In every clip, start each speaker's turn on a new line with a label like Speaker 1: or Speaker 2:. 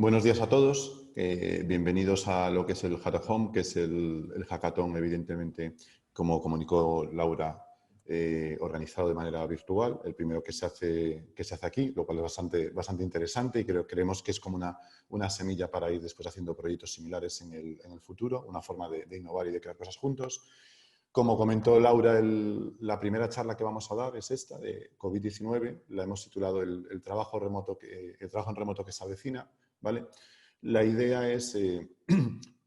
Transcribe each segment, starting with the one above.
Speaker 1: Buenos días a todos. Bienvenidos a lo que es el Hackathon, que es el hackathon, evidentemente, como comunicó Laura, organizado de manera virtual. El primero que se hace aquí, lo cual es bastante interesante y creemos que es como una semilla para ir después haciendo proyectos similares en el futuro, una forma de innovar y de crear cosas juntos. Como comentó Laura, la primera charla que vamos a dar es esta, de COVID-19. La hemos titulado el trabajo en remoto que se avecina. ¿Vale? La idea es,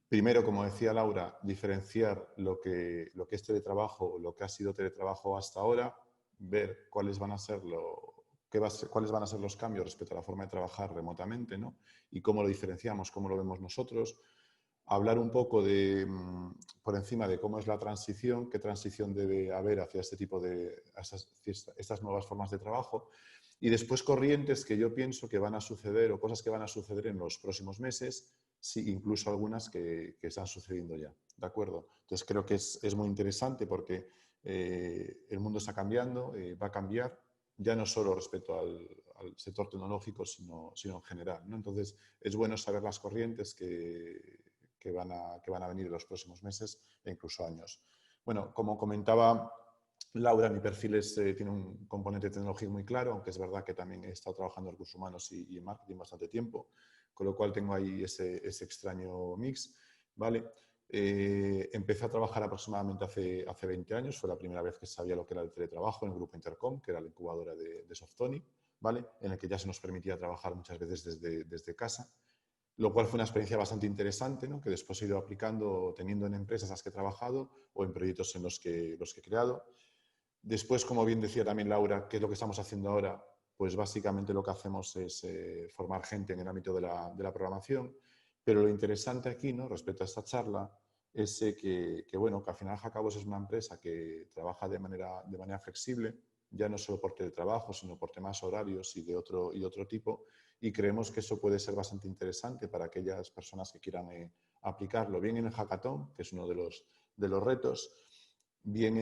Speaker 1: primero, como decía Laura, diferenciar lo que es teletrabajo, lo que ha sido teletrabajo hasta ahora, ver cuáles van a ser los cambios respecto a la forma de trabajar remotamente, ¿no? Y cómo lo diferenciamos, cómo lo vemos nosotros. Hablar un poco por encima de cómo es la transición, qué transición debe haber hacia estas nuevas formas de trabajo. Y después corrientes que yo pienso que van a suceder o cosas que van a suceder en los próximos meses, sí, incluso algunas que están sucediendo ya. ¿De acuerdo? Entonces creo que es muy interesante porque el mundo está cambiando, va a cambiar, ya no solo respecto al sector tecnológico, sino en general, ¿no? Entonces es bueno saber las corrientes que van a venir en los próximos meses e incluso años. Bueno, como comentaba Laura, mi perfil tiene un componente tecnológico muy claro, aunque es verdad que también he estado trabajando en recursos humanos y en marketing bastante tiempo, con lo cual tengo ahí ese extraño mix, ¿vale? Empecé a trabajar aproximadamente hace 20 años, fue la primera vez que sabía lo que era el teletrabajo en el grupo Intercom, que era la incubadora de Softonic, ¿vale? En el que ya se nos permitía trabajar muchas veces desde casa, lo cual fue una experiencia bastante interesante, ¿no? Que después he ido aplicando, teniendo en empresas en las que he trabajado o en proyectos en los que he creado. Después, como bien decía también Laura, ¿qué es lo que estamos haciendo ahora? Pues básicamente lo que hacemos es formar gente en el ámbito de la programación, pero lo interesante aquí, ¿no? Respecto a esta charla, es bueno, que al final Hackabos es una empresa que trabaja de manera flexible, ya no solo por teletrabajo, sino por temas horarios y de otro tipo, y creemos que eso puede ser bastante interesante para aquellas personas que quieran aplicarlo, bien en el hackathon, que es uno de los retos, bien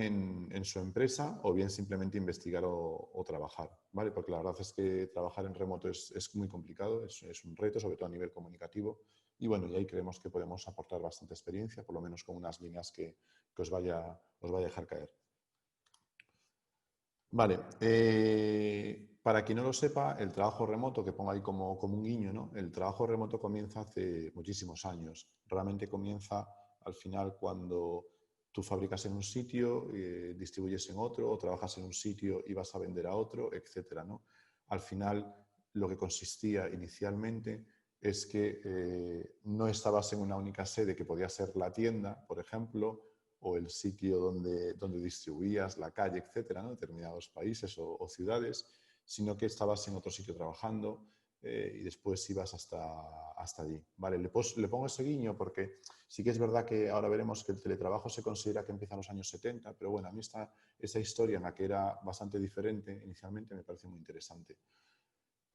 Speaker 1: en su empresa o bien simplemente investigar o trabajar, ¿vale? Porque la verdad es que trabajar en remoto es muy complicado, es un reto, sobre todo a nivel comunicativo. Y bueno, y ahí creemos que podemos aportar bastante experiencia, por lo menos con unas líneas que os vaya a dejar caer. Vale, para quien no lo sepa, el trabajo remoto, que pongo ahí como un guiño, ¿no? El trabajo remoto comienza hace muchísimos años. Realmente comienza al final cuando tú fabricas en un sitio, distribuyes en otro, o trabajas en un sitio y vas a vender a otro, etcétera, ¿no? Al final, lo que consistía inicialmente es que no estabas en una única sede, que podía ser la tienda, por ejemplo, o el sitio donde distribuías, la calle, etcétera, ¿no? Determinados países o ciudades, sino que estabas en otro sitio trabajando y después ibas hasta allí. Vale, le pongo ese guiño porque sí que es verdad que ahora veremos que el teletrabajo se considera que empieza en los años 70, pero bueno, a mí esa historia en la que era bastante diferente inicialmente me parece muy interesante.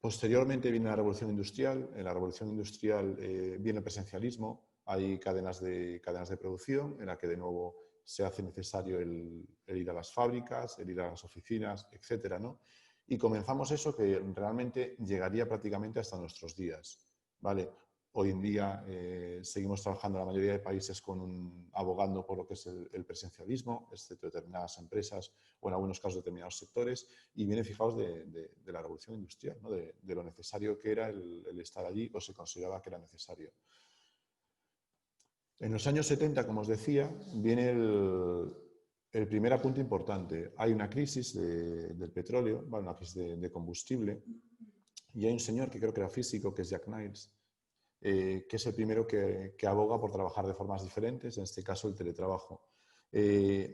Speaker 1: Posteriormente viene la revolución industrial. En la revolución industrial viene el presencialismo. Hay cadenas de producción en la que de nuevo se hace necesario el ir a las fábricas, el ir a las oficinas, etcétera, ¿no? Y comenzamos eso que realmente llegaría prácticamente hasta nuestros días, ¿vale? Hoy en día seguimos trabajando en la mayoría de países abogando por lo que es el presencialismo, excepto determinadas empresas o en algunos casos determinados sectores, y viene, fijaos, de la revolución industrial, ¿no? de lo necesario que era el estar allí o se consideraba que era necesario. En los años 70, como os decía, viene el primer apunte importante. Hay una crisis del petróleo, ¿vale? Una crisis de combustible, y hay un señor que creo que era físico, que es Jack Niles, que es el primero que aboga por trabajar de formas diferentes, en este caso el teletrabajo.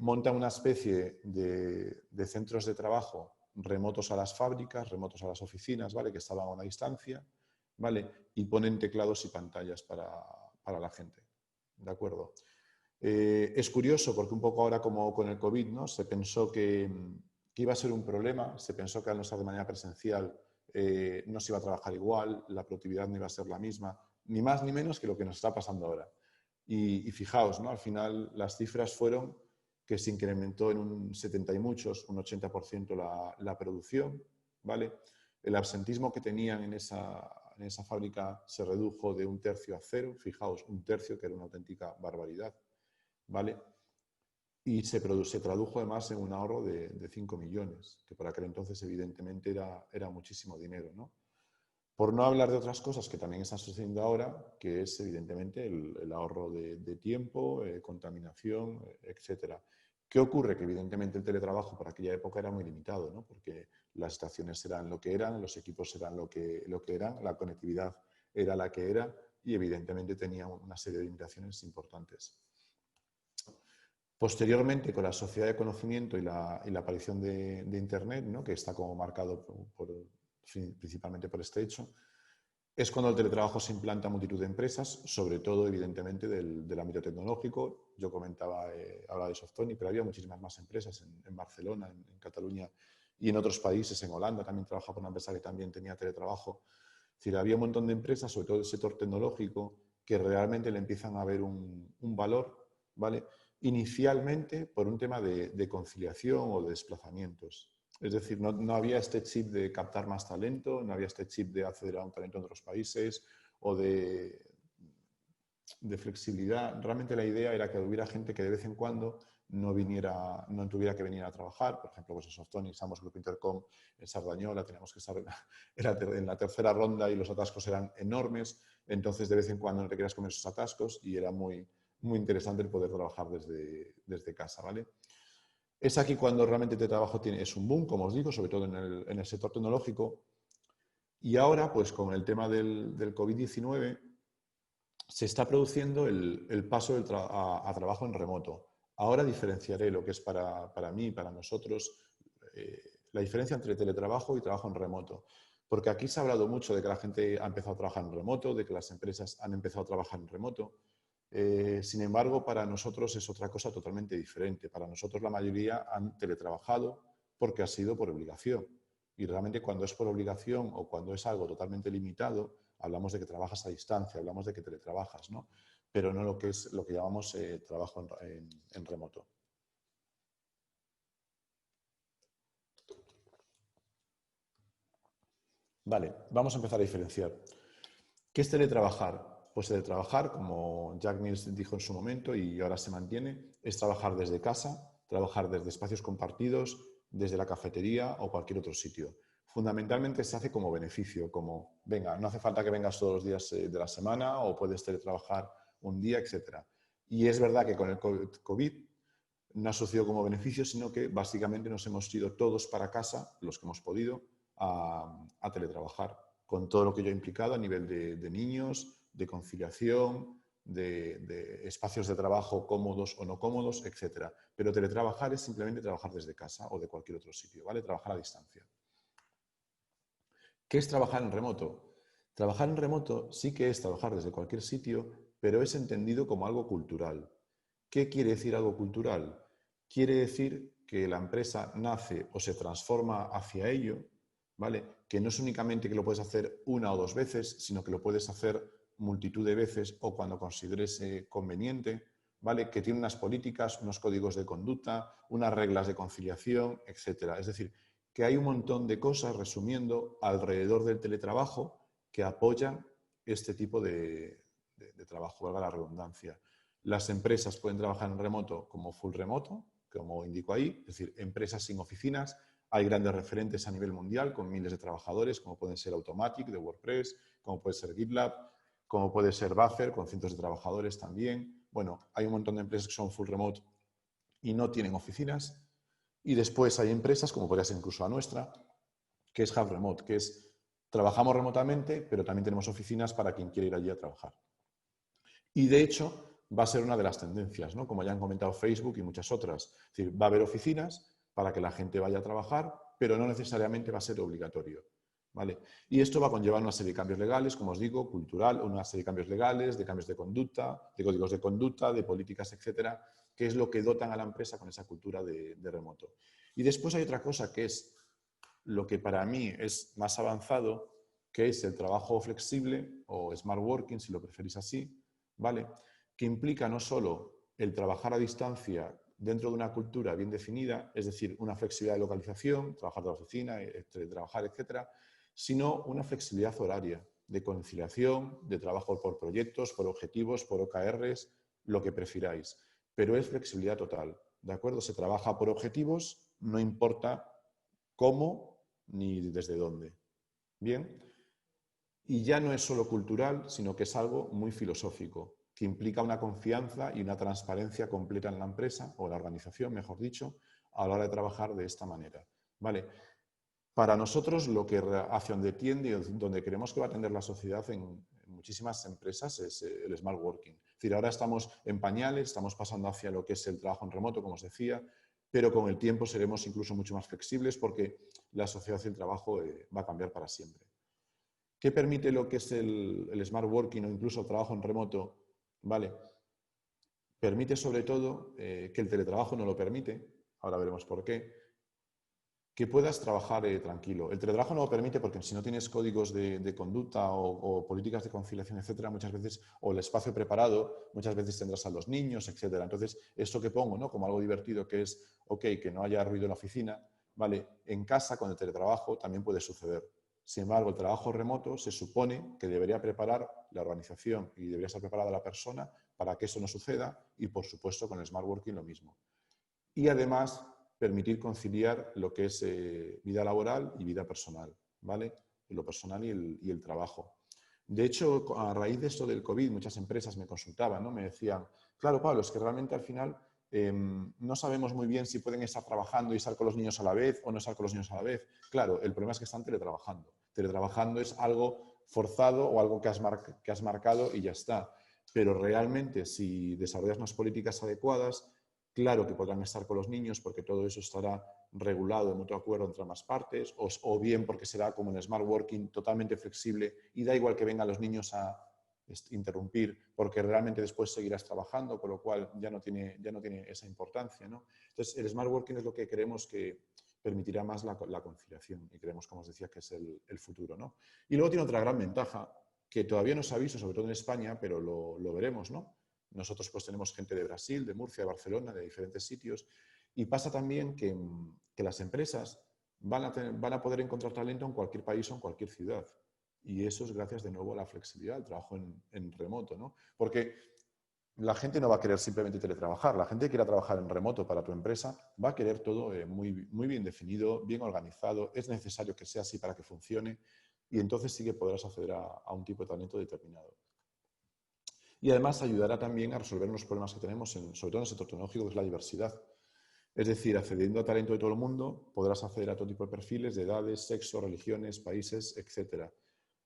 Speaker 1: Monta una especie de centros de trabajo remotos a las fábricas, remotos a las oficinas, ¿vale? Que estaban a una distancia, ¿vale? Y ponen teclados y pantallas para la gente, ¿de acuerdo? Es curioso porque un poco ahora como con el COVID, ¿no? Se pensó que iba a ser un problema, se pensó que al no estar de manera presencial no se iba a trabajar igual, la productividad no iba a ser la misma, ni más ni menos que lo que nos está pasando ahora. Y fijaos, ¿no? Al final las cifras fueron que se incrementó en un 70 y muchos, un 80% la producción, ¿vale? El absentismo que tenían en esa en esa fábrica se redujo de 1/3 a 0, fijaos, 1/3, que era una auténtica barbaridad, ¿vale? Y se tradujo además en un ahorro de 5 millones, que por aquel entonces evidentemente era muchísimo dinero, ¿no? Por no hablar de otras cosas que también están sucediendo ahora, que es evidentemente el ahorro de tiempo, contaminación, etcétera. ¿Qué ocurre? Que evidentemente el teletrabajo por aquella época era muy limitado, ¿no? Porque las estaciones eran lo que eran, los equipos eran lo que eran, la conectividad era la que era y evidentemente tenía una serie de limitaciones importantes. Posteriormente, con la sociedad de conocimiento y la aparición de Internet, ¿no? Que está como marcado principalmente por este hecho, es cuando el teletrabajo se implanta en multitud de empresas, sobre todo, evidentemente, del ámbito tecnológico. Yo comentaba, hablaba de Softonic, pero había muchísimas más empresas en Barcelona, en Cataluña y en otros países. En Holanda también trabajaba por una empresa que también tenía teletrabajo. Es decir, había un montón de empresas, sobre todo del sector tecnológico, que realmente le empiezan a ver un valor, ¿vale? Inicialmente por un tema de conciliación o de desplazamientos. Es decir, no había este chip de captar más talento, no había este chip de acceder a un talento en otros países o de flexibilidad. Realmente la idea era que hubiera gente que de vez en cuando no tuviera que venir a trabajar. Por ejemplo, pues en Softonic, Samos Grupo Intercom, en Sardañola, teníamos que estar en la tercera ronda y los atascos eran enormes. Entonces, de vez en cuando no te querías comer esos atascos y era muy, muy interesante el poder trabajar desde casa, ¿vale? Es aquí cuando realmente el trabajo es un boom, como os digo, sobre todo en el sector tecnológico. Y ahora, pues con el tema del COVID-19, se está produciendo el paso a trabajo en remoto. Ahora diferenciaré lo que es para mí, para nosotros, la diferencia entre teletrabajo y trabajo en remoto. Porque aquí se ha hablado mucho de que la gente ha empezado a trabajar en remoto, de que las empresas han empezado a trabajar en remoto. Sin embargo, para nosotros es otra cosa totalmente diferente. Para nosotros la mayoría han teletrabajado porque ha sido por obligación. Y realmente cuando es por obligación o cuando es algo totalmente limitado, hablamos de que trabajas a distancia, hablamos de que teletrabajas, ¿no? Pero no lo que es lo que llamamos trabajo en remoto. Vale, vamos a empezar a diferenciar. ¿Qué es teletrabajar? Pues teletrabajar, como Jack Mills dijo en su momento y ahora se mantiene, es trabajar desde casa, trabajar desde espacios compartidos, desde la cafetería o cualquier otro sitio. Fundamentalmente se hace como beneficio, como, venga, no hace falta que vengas todos los días de la semana o puedes teletrabajar un día, etc. Y es verdad que con el COVID no ha sucedido como beneficio, sino que básicamente nos hemos ido todos para casa, los que hemos podido, a teletrabajar, con todo lo que ello ha implicado a nivel de niños, de conciliación, de espacios de trabajo cómodos o no cómodos, etc. Pero teletrabajar es simplemente trabajar desde casa o de cualquier otro sitio, ¿vale? Trabajar a distancia. ¿Qué es trabajar en remoto? Trabajar en remoto sí que es trabajar desde cualquier sitio, pero es entendido como algo cultural. ¿Qué quiere decir algo cultural? Quiere decir que la empresa nace o se transforma hacia ello, ¿vale? Que no es únicamente que lo puedes hacer una o dos veces, sino que lo puedes hacer multitud de veces o cuando consideres conveniente, ¿vale? Que tiene unas políticas, unos códigos de conducta, unas reglas de conciliación, etc. Es decir, que hay un montón de cosas, resumiendo, alrededor del teletrabajo que apoyan este tipo de trabajo, valga la redundancia. Las empresas pueden trabajar en remoto como full remoto, como indico ahí, es decir, empresas sin oficinas. Hay grandes referentes a nivel mundial con miles de trabajadores, como pueden ser Automatic de WordPress, como puede ser GitLab, como puede ser Buffer, con cientos de trabajadores también. Bueno, hay un montón de empresas que son full remote y no tienen oficinas. Y después hay empresas, como podría ser incluso la nuestra, que es Half Remote, que es trabajamos remotamente, pero también tenemos oficinas para quien quiere ir allí a trabajar. Y de hecho va a ser una de las tendencias, ¿no? Como ya han comentado Facebook y muchas otras. Es decir, va a haber oficinas para que la gente vaya a trabajar, pero no necesariamente va a ser obligatorio, ¿vale? Y esto va a conllevar una serie de cambios legales, como os digo, cultural, una serie de cambios legales, de cambios de conducta, de códigos de conducta, de políticas, etcétera, que es lo que dotan a la empresa con esa cultura de remoto. Y después hay otra cosa que es lo que para mí es más avanzado, que es el trabajo flexible o smart working, si lo preferís así, ¿vale? Que implica no solo el trabajar a distancia dentro de una cultura bien definida, es decir, una flexibilidad de localización, trabajar de la oficina, trabajar, etcétera, sino una flexibilidad horaria. de conciliación, de trabajo por proyectos, por objetivos, por OKRs, lo que prefiráis. Pero es flexibilidad total, ¿de acuerdo? Se trabaja por objetivos, no importa cómo ni desde dónde. Bien, y ya no es solo cultural, sino que es algo muy filosófico, que implica una confianza y una transparencia completa en la empresa, o la organización, mejor dicho, a la hora de trabajar de esta manera. ¿Vale? Para nosotros, lo que hacia donde tiende y donde creemos que va a tender la sociedad en muchísimas empresas es el smart working. Es decir, ahora estamos en pañales, estamos pasando hacia lo que es el trabajo en remoto, como os decía, pero con el tiempo seremos incluso mucho más flexibles porque la sociedad y el trabajo va a cambiar para siempre. ¿Qué permite lo que es el smart working o incluso el trabajo en remoto? Vale, permite sobre todo que el teletrabajo no lo permite, ahora veremos por qué, que puedas trabajar tranquilo. El teletrabajo no lo permite porque si no tienes códigos de conducta o políticas de conciliación, etcétera, muchas veces, o el espacio preparado, muchas veces tendrás a los niños, etcétera. Entonces, esto que pongo, ¿no?, como algo divertido, que es, ok, que no haya ruido en la oficina, vale, en casa con el teletrabajo también puede suceder. Sin embargo, el trabajo remoto se supone que debería preparar la organización y debería estar preparada la persona para que eso no suceda y, por supuesto, con el smart working lo mismo. Y además, permitir conciliar lo que es vida laboral y vida personal, ¿vale? Lo personal y el trabajo. De hecho, a raíz de esto del COVID, muchas empresas me consultaban, ¿no? Me decían, claro, Pablo, es que realmente al final no sabemos muy bien si pueden estar trabajando y estar con los niños a la vez o no estar con los niños a la vez. Claro, el problema es que están teletrabajando. Teletrabajando es algo forzado o algo que has marcado y ya está. Pero realmente, si desarrollas unas políticas adecuadas, claro que podrán estar con los niños porque todo eso estará regulado de mutuo acuerdo entre ambas partes, o bien porque será como en Smart Working totalmente flexible y da igual que vengan los niños a interrumpir porque realmente después seguirás trabajando, con lo cual ya no tiene esa importancia, ¿no? Entonces, el Smart Working es lo que creemos que permitirá más la conciliación y creemos, como os decía, que es el futuro, ¿no? Y luego tiene otra gran ventaja que todavía no se ha visto, sobre todo en España, pero lo veremos, ¿no? Nosotros pues tenemos gente de Brasil, de Murcia, de Barcelona, de diferentes sitios. Y pasa también que las empresas van a poder encontrar talento en cualquier país o en cualquier ciudad. Y eso es gracias de nuevo a la flexibilidad, al trabajo en remoto, ¿no? Porque la gente no va a querer simplemente teletrabajar. La gente que quiera trabajar en remoto para tu empresa va a querer todo muy bien definido, bien organizado. Es necesario que sea así para que funcione. Y entonces sí que podrás acceder a un tipo de talento determinado. Y además ayudará también a resolver los problemas que tenemos, sobre todo en el sector tecnológico, que es la diversidad. Es decir, accediendo a talento de todo el mundo, podrás acceder a todo tipo de perfiles, de edades, sexo, religiones, países, etc.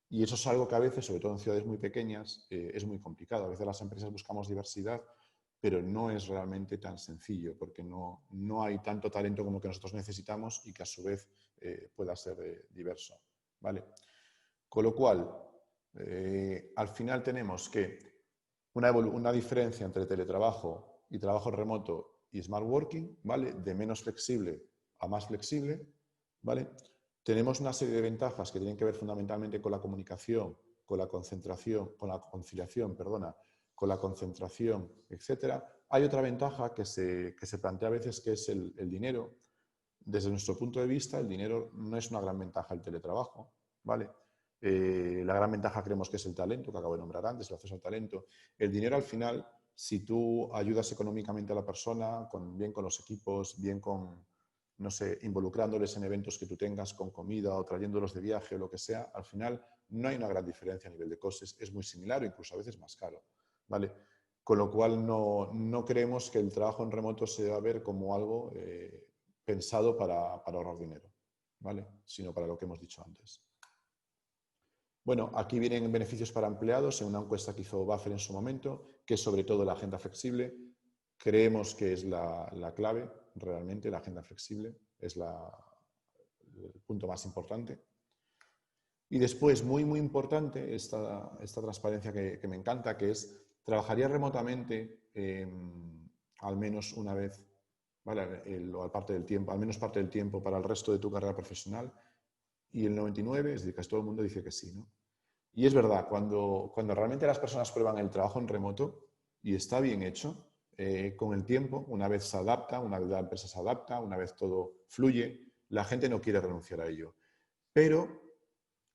Speaker 1: Y eso es algo que a veces, sobre todo en ciudades muy pequeñas, es muy complicado. A veces las empresas buscamos diversidad, pero no es realmente tan sencillo, porque no hay tanto talento como que nosotros necesitamos y que a su vez pueda ser diverso, ¿vale? Con lo cual, al final tenemos que una diferencia entre teletrabajo y trabajo remoto y smart working, ¿vale? De menos flexible a más flexible, ¿vale? Tenemos una serie de ventajas que tienen que ver fundamentalmente con la comunicación, con la concentración, con la conciliación, perdona, con la concentración, etcétera. Hay otra ventaja que se plantea a veces, que es el dinero. Desde nuestro punto de vista, el dinero no es una gran ventaja el teletrabajo, ¿vale? La gran ventaja creemos que es el talento, que acabo de nombrar antes, el acceso al talento. El dinero al final, si tú ayudas económicamente a la persona, bien con los equipos, bien con, no sé, involucrándoles en eventos que tú tengas, con comida o trayéndolos de viaje o lo que sea, al final no hay una gran diferencia a nivel de costes, es muy similar o incluso a veces más caro, ¿vale? Con lo cual no creemos que el trabajo en remoto se va a ver como algo pensado para ahorrar dinero, ¿vale? Sino para lo que hemos dicho antes. Bueno, aquí vienen beneficios para empleados en una encuesta que hizo Buffer en su momento, que es sobre todo la agenda flexible. Creemos que es la clave, realmente, la agenda flexible es el punto más importante. Y después, muy importante, esta transparencia que me encanta, que es, trabajaría remotamente al menos una vez, ¿vale? Al menos parte del tiempo para el resto de tu carrera profesional. Y el 99, es decir, casi todo el mundo dice que sí, ¿no? Y es verdad, cuando realmente las personas prueban el trabajo en remoto y está bien hecho, con el tiempo, una vez se adapta, una vez la empresa se adapta, una vez todo fluye, la gente no quiere renunciar a ello. Pero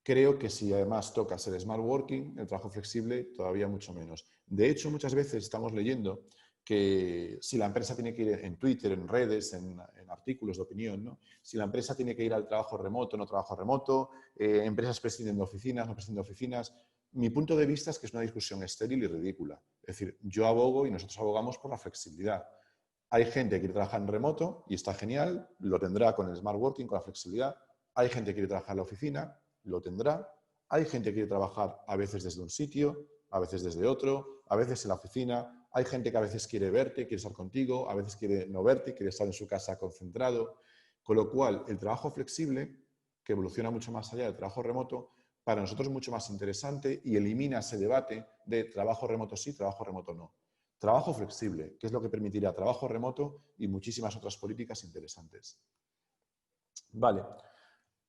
Speaker 1: Creo que si además tocas el smart working, el trabajo flexible, todavía mucho menos. De hecho, muchas veces estamos leyendo que si la empresa tiene que ir en Twitter, en redes, en artículos de opinión, ¿no? Si la empresa tiene que ir al trabajo remoto, no trabajo remoto, empresas prescinden de oficinas, no prescinden de oficinas. Mi punto de vista es que es una discusión estéril y ridícula. Es decir, yo abogo y nosotros abogamos por la flexibilidad. Hay gente que quiere trabajar en remoto y está genial, lo tendrá con el smart working, con la flexibilidad. Hay gente que quiere trabajar en la oficina, lo tendrá. Hay gente que quiere trabajar a veces desde un sitio, a veces desde otro, a veces en la oficina. Hay gente que a veces quiere verte, quiere estar contigo, a veces quiere no verte, quiere estar en su casa concentrado. Con lo cual, el trabajo flexible, que evoluciona mucho más allá del trabajo remoto, para nosotros es mucho más interesante y elimina ese debate de trabajo remoto sí, trabajo remoto no. Trabajo flexible, que es lo que permitirá trabajo remoto y muchísimas otras políticas interesantes. Vale,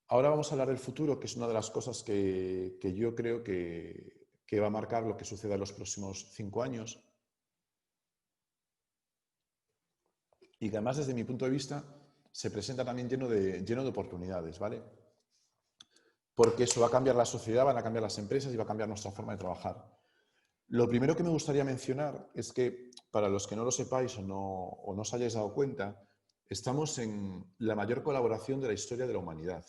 Speaker 1: ahora vamos a hablar del futuro, que es una de las cosas que yo creo que va a marcar lo que suceda en los próximos 5 años y que además desde mi punto de vista se presenta también lleno de oportunidades, ¿vale? Porque eso va a cambiar la sociedad, van a cambiar las empresas y va a cambiar nuestra forma de trabajar. Lo primero que me gustaría mencionar es que, para los que no lo sepáis o no os hayáis dado cuenta, estamos en la mayor colaboración de la historia de la humanidad.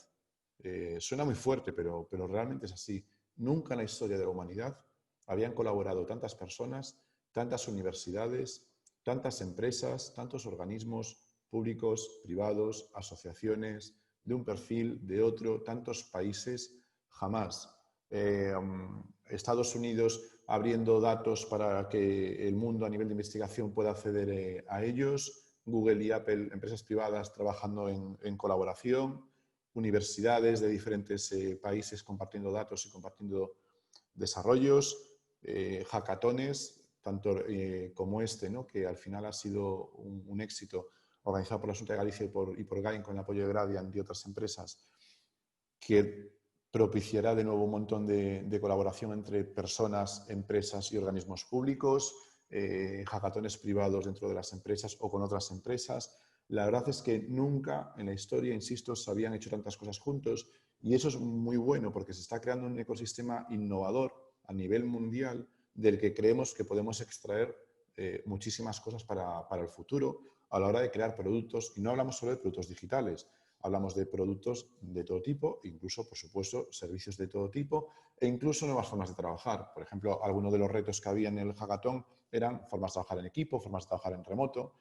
Speaker 1: Suena muy fuerte, pero realmente es así. Nunca en la historia de la humanidad habían colaborado tantas personas, tantas universidades, tantas empresas, tantos organismos públicos, privados, asociaciones, de un perfil, de otro, tantos países, jamás. Estados Unidos abriendo datos para que el mundo a nivel de investigación pueda acceder a ellos, Google y Apple, empresas privadas trabajando en colaboración, universidades de diferentes países compartiendo datos y compartiendo desarrollos, hackatones, tanto como este, ¿no? Que al final ha sido un éxito organizado por la Xunta de Galicia y por GAIN con el apoyo de Gradiant y otras empresas, que propiciará de nuevo un montón de colaboración entre personas, empresas y organismos públicos, hackatones privados dentro de las empresas o con otras empresas. La verdad es que nunca en la historia, insisto, se habían hecho tantas cosas juntos y eso es muy bueno porque se está creando un ecosistema innovador a nivel mundial del que creemos que podemos extraer muchísimas cosas para el futuro a la hora de crear productos. Y no hablamos solo de productos digitales, hablamos de productos de todo tipo, incluso, por supuesto, servicios de todo tipo e incluso nuevas formas de trabajar. Por ejemplo, algunos de los retos que había en el hackathon eran formas de trabajar en equipo, formas de trabajar en remoto.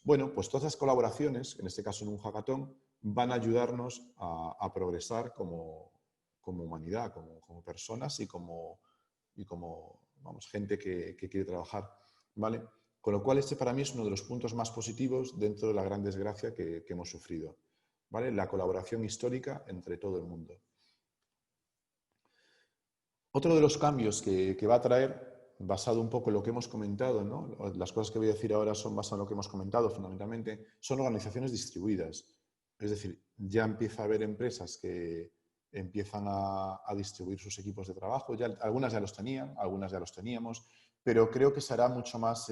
Speaker 1: Bueno, pues todas esas colaboraciones, en este caso en un hackathon, van a ayudarnos a progresar como humanidad, como personas y como vamos, gente que quiere trabajar, ¿vale? Con lo cual, este para mí es uno de los puntos más positivos dentro de la gran desgracia que hemos sufrido, ¿vale? La colaboración histórica entre todo el mundo. Otro de los cambios que va a traer, basado un poco en lo que hemos comentado, ¿no? Las cosas que voy a decir ahora son basadas en lo que hemos comentado fundamentalmente, son organizaciones distribuidas. Es decir, ya empieza a haber empresas que empiezan a distribuir sus equipos de trabajo. Ya, algunas ya los tenían, algunas ya los teníamos, pero creo que será mucho más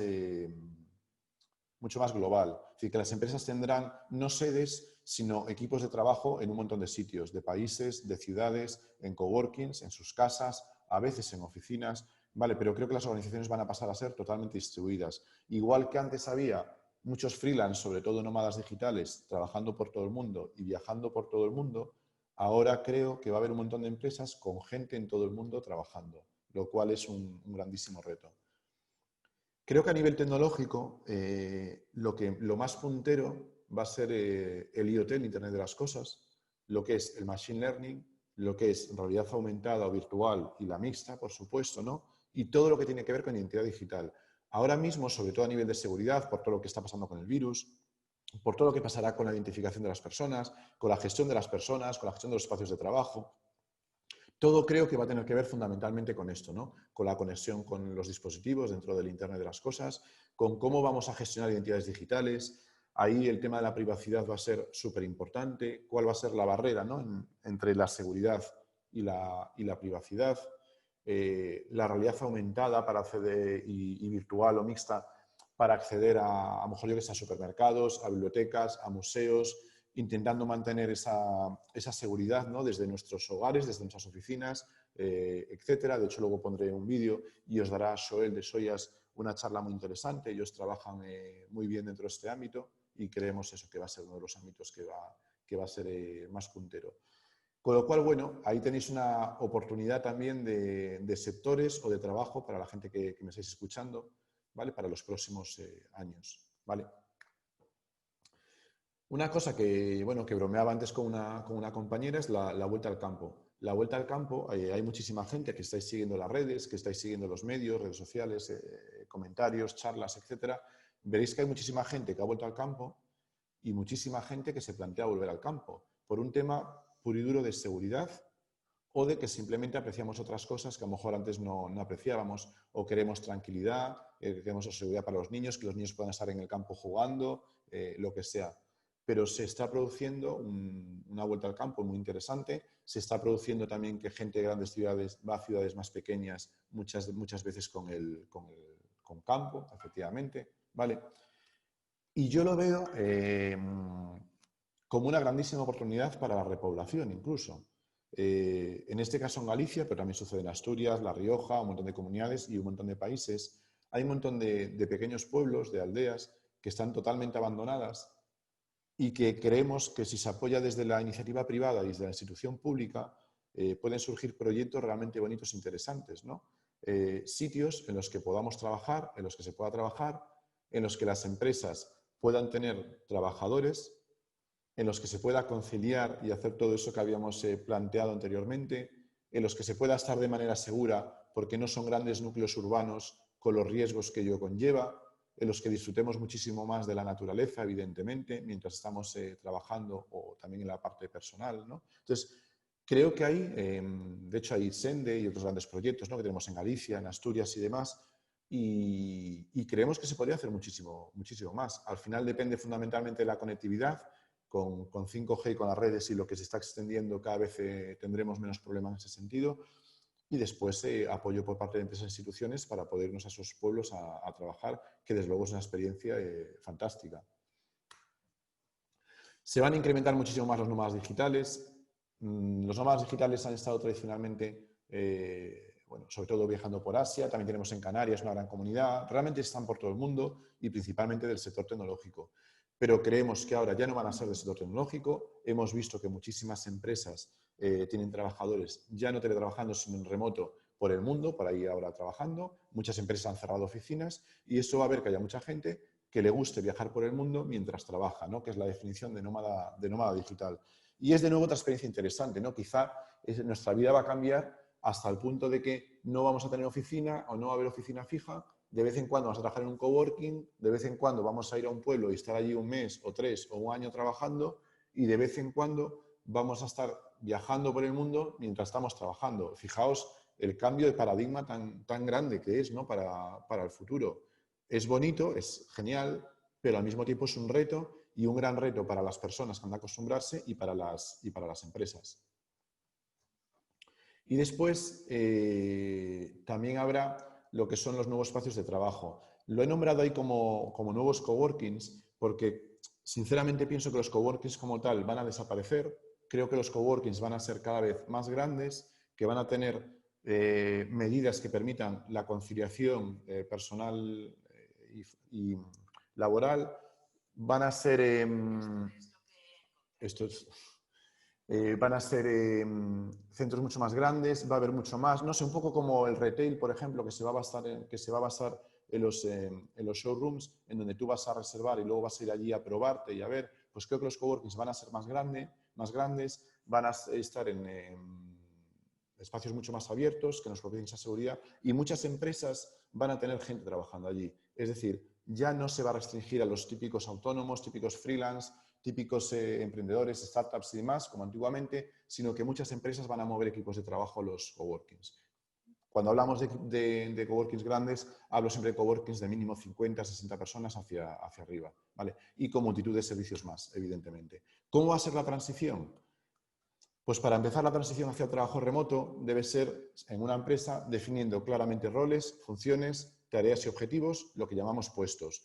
Speaker 1: global. Es decir, que las empresas tendrán no sedes, sino equipos de trabajo en un montón de sitios, de países, de ciudades, en coworkings, en sus casas, a veces en oficinas, ¿vale? Pero creo que las organizaciones van a pasar a ser totalmente distribuidas. Igual que antes había muchos freelance, sobre todo nómadas digitales, trabajando por todo el mundo y viajando por todo el mundo, ahora creo que va a haber un montón de empresas con gente en todo el mundo trabajando, lo cual es un grandísimo reto. Creo que a nivel tecnológico, lo más puntero va a ser el IoT, el Internet de las Cosas, lo que es el Machine Learning, lo que es realidad aumentada o virtual y la mixta, por supuesto, ¿no? Y todo lo que tiene que ver con identidad digital. Ahora mismo, sobre todo a nivel de seguridad, por todo lo que está pasando con el virus, por todo lo que pasará con la identificación de las personas, con la gestión de las personas, con la gestión de los espacios de trabajo, todo creo que va a tener que ver fundamentalmente con esto, ¿no? Con la conexión con los dispositivos dentro del Internet de las Cosas, con cómo vamos a gestionar identidades digitales. Ahí el tema de la privacidad va a ser súper importante. ¿Cuál va a ser la barrera, ¿no? entre la seguridad y la privacidad? La realidad aumentada para acceder y virtual o mixta para acceder a lo mejor yo que sé, a supermercados, a bibliotecas, a museos, intentando mantener esa seguridad, ¿no? Desde nuestros hogares, desde nuestras oficinas, etcétera. De hecho, luego pondré un vídeo y os dará Joel de Soyas una charla muy interesante. Ellos trabajan muy bien dentro de este ámbito y creemos eso, que va a ser uno de los ámbitos que va a ser más puntero. Con lo cual, bueno, ahí tenéis una oportunidad también de sectores o de trabajo para la gente que me estáis escuchando, ¿vale? Para los próximos años, ¿vale? Una cosa que, bueno, que bromeaba antes con una compañera es la vuelta al campo. La vuelta al campo, hay muchísima gente que estáis siguiendo las redes, que estáis siguiendo los medios, redes sociales, comentarios, charlas, etcétera. Veréis que hay muchísima gente que ha vuelto al campo y muchísima gente que se plantea volver al campo por un tema puro y duro de seguridad o de que simplemente apreciamos otras cosas que a lo mejor antes no apreciábamos, o queremos tranquilidad, queremos seguridad para los niños, que los niños puedan estar en el campo jugando, lo que sea. Pero se está produciendo una vuelta al campo muy interesante, se está produciendo también que gente de grandes ciudades va a ciudades más pequeñas, muchas veces con campo, efectivamente, ¿vale? Y yo lo veo como una grandísima oportunidad para la repoblación incluso. En este caso en Galicia, pero también sucede en Asturias, La Rioja, un montón de comunidades y un montón de países. Hay un montón de pequeños pueblos, de aldeas, que están totalmente abandonadas y que creemos que si se apoya desde la iniciativa privada y desde la institución pública, pueden surgir proyectos realmente bonitos e interesantes, ¿no? Sitios en los que podamos trabajar, en los que se pueda trabajar, en los que las empresas puedan tener trabajadores, en los que se pueda conciliar y hacer todo eso que habíamos planteado anteriormente, en los que se pueda estar de manera segura porque no son grandes núcleos urbanos con los riesgos que ello conlleva, en los que disfrutemos muchísimo más de la naturaleza, evidentemente, mientras estamos trabajando o también en la parte personal, ¿no? Entonces, creo que hay, de hecho hay Sende y otros grandes proyectos, ¿no? Que tenemos en Galicia, en Asturias y demás, y creemos que se podría hacer muchísimo, muchísimo más. Al final depende fundamentalmente de la conectividad. Con 5G y con las redes y lo que se está extendiendo, cada vez tendremos menos problemas en ese sentido. Y después apoyo por parte de empresas e instituciones para poder irnos a esos pueblos a trabajar, que desde luego es una experiencia fantástica. Se van a incrementar muchísimo más los nómadas digitales. Los nómadas digitales han estado tradicionalmente, bueno, sobre todo viajando por Asia, también tenemos en Canarias una gran comunidad, realmente están por todo el mundo y principalmente del sector tecnológico. Pero creemos que ahora ya no van a ser del sector tecnológico. Hemos visto que muchísimas empresas tienen trabajadores ya no teletrabajando, sino en remoto por el mundo, por ahí ahora trabajando. Muchas empresas han cerrado oficinas y eso va a ver que haya mucha gente que le guste viajar por el mundo mientras trabaja, ¿no? Que es la definición de nómada digital. Y es de nuevo otra experiencia interesante, ¿no? Quizá nuestra vida va a cambiar hasta el punto de que no vamos a tener oficina o no va a haber oficina fija. De vez en cuando vamos a trabajar en un coworking, de vez en cuando vamos a ir a un pueblo y estar allí un mes o 3 o un año trabajando, y de vez en cuando vamos a estar viajando por el mundo mientras estamos trabajando. Fijaos el cambio de paradigma tan grande que es, ¿no? para el futuro. Es bonito, es genial, pero al mismo tiempo es un reto y un gran reto para las personas que han de acostumbrarse y para las empresas. Y después también habrá lo que son los nuevos espacios de trabajo. Lo he nombrado ahí como nuevos coworkings porque sinceramente pienso que los coworkings como tal van a desaparecer. Creo que los coworkings van a ser cada vez más grandes, que van a tener medidas que permitan la conciliación personal y laboral. Van a ser... van a ser centros mucho más grandes, va a haber mucho más, no sé, un poco como el retail, por ejemplo, que se va a basar en los showrooms, en donde tú vas a reservar y luego vas a ir allí a probarte y a ver. Pues creo que los coworkings van a ser más grandes, van a estar en espacios mucho más abiertos, que nos proporcionen esa seguridad, y muchas empresas van a tener gente trabajando allí. Es decir, ya no se va a restringir a los típicos autónomos, típicos freelance, típicos emprendedores, startups y demás, como antiguamente, sino que muchas empresas van a mover equipos de trabajo a los coworkings. Cuando hablamos de coworkings grandes, hablo siempre de coworkings de mínimo 50, 60 personas hacia arriba, ¿vale? Y con multitud de servicios más, evidentemente. ¿Cómo va a ser la transición? Pues para empezar la transición hacia el trabajo remoto debe ser en una empresa definiendo claramente roles, funciones, tareas y objetivos, lo que llamamos puestos.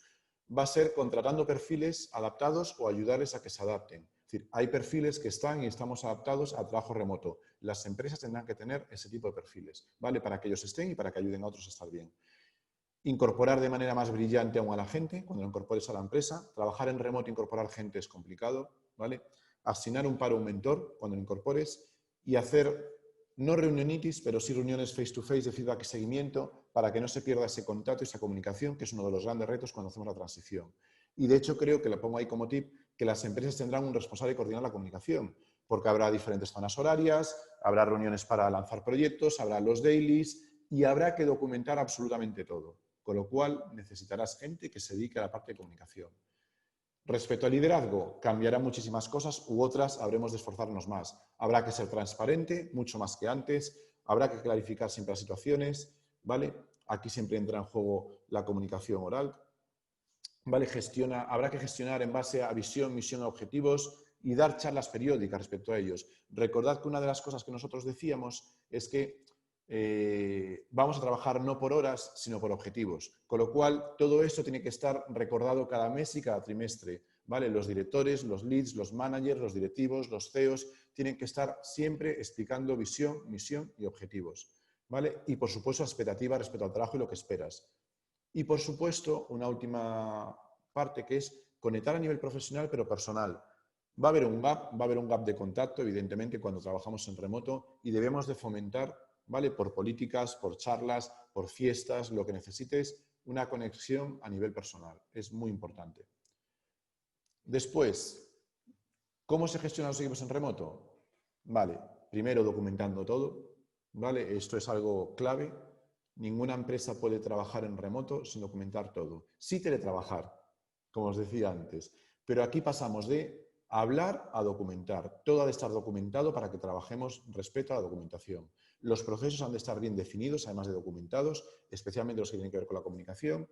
Speaker 1: Va a ser contratando perfiles adaptados o ayudarles a que se adapten. Es Es decir, hay perfiles que están y estamos adaptados a trabajo remoto. Las empresas tendrán que tener ese tipo de perfiles, ¿vale? Para que ellos estén y para que ayuden a otros a estar bien. Incorporar de manera más brillante aún a la gente, cuando lo incorpores a la empresa. Trabajar en remoto, incorporar gente es complicado, ¿vale? Asignar un par o un mentor cuando lo incorpores y hacer, no reunionitis, pero sí reuniones face to face de feedback y seguimiento para que no se pierda ese contacto y esa comunicación, que es uno de los grandes retos cuando hacemos la transición. Y de hecho creo que lo pongo ahí como tip, que las empresas tendrán un responsable de coordinar la comunicación, porque habrá diferentes zonas horarias, habrá reuniones para lanzar proyectos, habrá los dailies y habrá que documentar absolutamente todo. Con lo cual necesitarás gente que se dedique a la parte de comunicación. Respecto al liderazgo, cambiarán muchísimas cosas u otras habremos de esforzarnos más. Habrá que ser transparente, mucho más que antes, habrá que clarificar siempre las situaciones, ¿vale? Aquí siempre entra en juego la comunicación oral, ¿vale? Habrá que gestionar en base a visión, misión, objetivos y dar charlas periódicas respecto a ellos. Recordad que una de las cosas que nosotros decíamos es que vamos a trabajar no por horas, sino por objetivos. Con lo cual, todo esto tiene que estar recordado cada mes y cada trimestre, ¿vale? Los directores, los leads, los managers, los directivos, los CEOs, tienen que estar siempre explicando visión, misión y objetivos, ¿vale? Y, por supuesto, expectativa respecto al trabajo y lo que esperas. Y, por supuesto, una última parte que es conectar a nivel profesional, pero personal. Va a haber un gap de contacto, evidentemente, cuando trabajamos en remoto y debemos de fomentar, ¿vale? Por políticas, por charlas, por fiestas, lo que necesites, una conexión a nivel personal. Es muy importante. Después, ¿cómo se gestionan los equipos en remoto? Vale, primero documentando todo, ¿vale? Esto es algo clave. Ninguna empresa puede trabajar en remoto sin documentar todo. Sí teletrabajar, como os decía antes, pero aquí pasamos de hablar a documentar. Todo ha de estar documentado para que trabajemos respecto a la documentación. Los procesos han de estar bien definidos, además de documentados, especialmente los que tienen que ver con la comunicación.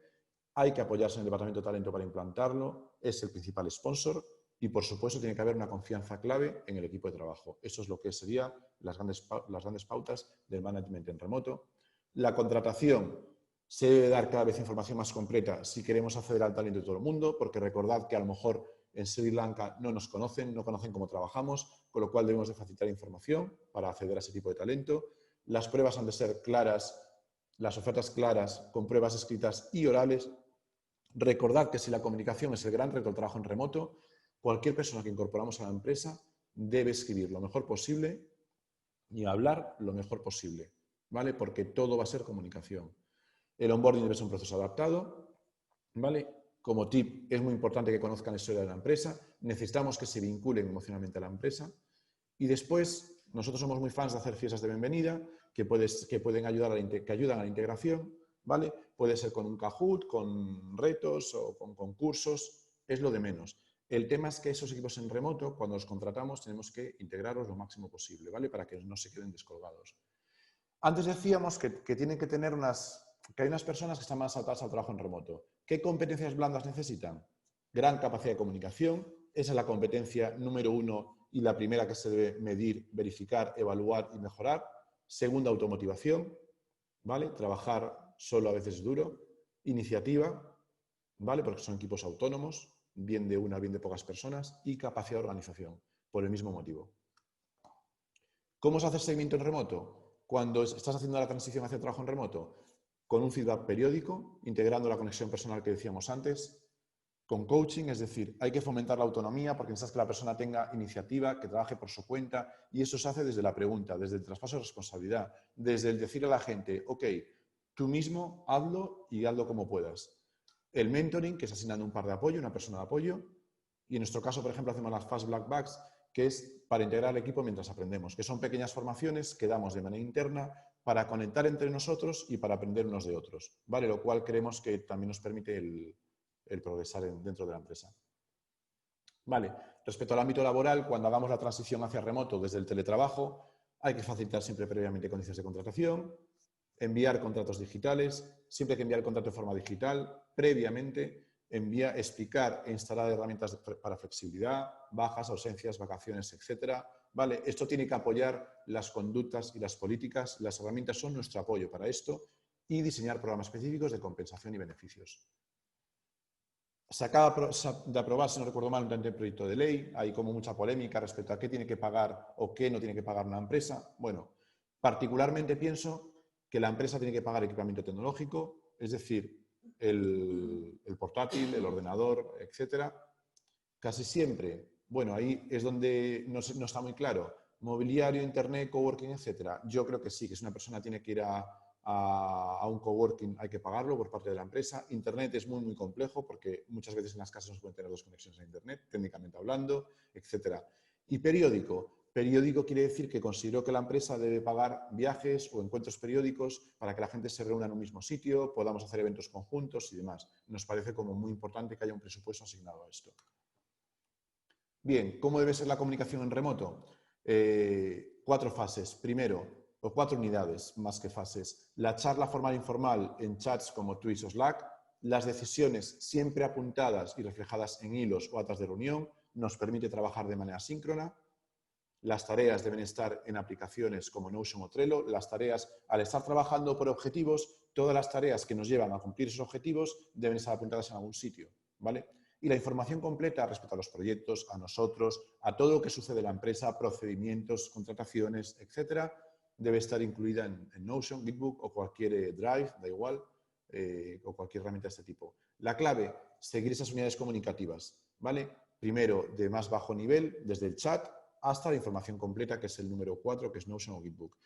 Speaker 1: Hay que apoyarse en el departamento de talento para implantarlo, es el principal sponsor y, por supuesto, tiene que haber una confianza clave en el equipo de trabajo. Eso es lo que serían las grandes pautas del management en remoto. La contratación se debe dar cada vez información más completa si queremos acceder al talento de todo el mundo, porque recordad que a lo mejor en Sri Lanka no nos conocen, no conocen cómo trabajamos, con lo cual debemos de facilitar información para acceder a ese tipo de talento. Las pruebas han de ser claras, las ofertas claras, con pruebas escritas y orales. Recordad que si la comunicación es el gran reto del trabajo en remoto, cualquier persona que incorporamos a la empresa debe escribir lo mejor posible y hablar lo mejor posible, ¿vale? Porque todo va a ser comunicación. El onboarding debe ser un proceso adaptado, ¿vale? Como tip, es muy importante que conozcan la historia de la empresa. Necesitamos que se vinculen emocionalmente a la empresa. Y después, nosotros somos muy fans de hacer fiestas de bienvenida que pueden ayudar que ayudan a la integración, ¿vale? Puede ser con un Kahoot, con retos o con concursos, es lo de menos. El tema es que esos equipos en remoto, cuando los contratamos, tenemos que integrarlos lo máximo posible, ¿vale? Para que no se queden descolgados. Antes decíamos que tienen que tener que hay unas personas que están más adaptadas al trabajo en remoto. ¿Qué competencias blandas necesitan? Gran capacidad de comunicación, esa es la competencia número 1 y la primera que se debe medir, verificar, evaluar y mejorar. Segunda, automotivación, ¿vale? Trabajar solo a veces es duro. Iniciativa, ¿vale? Porque son equipos autónomos, bien de una, bien de pocas personas. Y capacidad de organización, por el mismo motivo. ¿Cómo se hace el seguimiento en remoto? Cuando estás haciendo la transición hacia el trabajo en remoto, con un feedback periódico, integrando la conexión personal que decíamos antes, con coaching, es decir, hay que fomentar la autonomía porque necesitas que la persona tenga iniciativa, que trabaje por su cuenta y eso se hace desde la pregunta, desde el traspaso de responsabilidad, desde el decir a la gente, ok, tú mismo hazlo y hazlo como puedas. El mentoring, que es asignando un par de apoyo, una persona de apoyo, y en nuestro caso, por ejemplo, hacemos las Fast Black Bags, que es para integrar al equipo mientras aprendemos, que son pequeñas formaciones que damos de manera interna para conectar entre nosotros y para aprender unos de otros, ¿vale? Lo cual creemos que también nos permite el progresar dentro de la empresa. Vale, respecto al ámbito laboral, cuando hagamos la transición hacia remoto desde el teletrabajo, hay que facilitar siempre previamente condiciones de contratación, enviar contratos digitales, siempre hay que enviar el contrato de forma digital, previamente explicar e instalar herramientas para flexibilidad, bajas, ausencias, vacaciones, etcétera. Vale, esto tiene que apoyar las conductas y las políticas, las herramientas son nuestro apoyo para esto y diseñar programas específicos de compensación y beneficios. Se acaba de aprobar, si no recuerdo mal, un proyecto de ley. Hay como mucha polémica respecto a qué tiene que pagar o qué no tiene que pagar una empresa. Bueno, particularmente pienso que la empresa tiene que pagar equipamiento tecnológico, es decir, el portátil, el ordenador, etcétera. Casi siempre, bueno, ahí es donde no está muy claro. Mobiliario, internet, coworking, etcétera. Yo creo que sí, que si una persona tiene que ir a un coworking hay que pagarlo por parte de la empresa. Internet es muy, muy complejo porque muchas veces en las casas no se pueden tener dos conexiones a Internet, técnicamente hablando, etcétera. Y periódico. Periódico quiere decir que considero que la empresa debe pagar viajes o encuentros periódicos para que la gente se reúna en un mismo sitio, podamos hacer eventos conjuntos y demás. Nos parece como muy importante que haya un presupuesto asignado a esto. Bien, ¿cómo debe ser la comunicación en remoto? 4 fases. Primero, o 4 unidades más que fases. La charla formal e informal en chats como Twitch o Slack. Las decisiones siempre apuntadas y reflejadas en hilos o actas de reunión nos permite trabajar de manera síncrona. Las tareas deben estar en aplicaciones como Notion o Trello. Las tareas, al estar trabajando por objetivos, todas las tareas que nos llevan a cumplir esos objetivos deben estar apuntadas en algún sitio, ¿vale? Y la información completa respecto a los proyectos, a nosotros, a todo lo que sucede en la empresa, procedimientos, contrataciones, etcétera, debe estar incluida en Notion, Gitbook o cualquier Drive, da igual, o cualquier herramienta de este tipo. La clave, seguir esas unidades comunicativas, ¿vale? Primero, de más bajo nivel, desde el chat hasta la información completa, que es el número 4, que es Notion o Gitbook.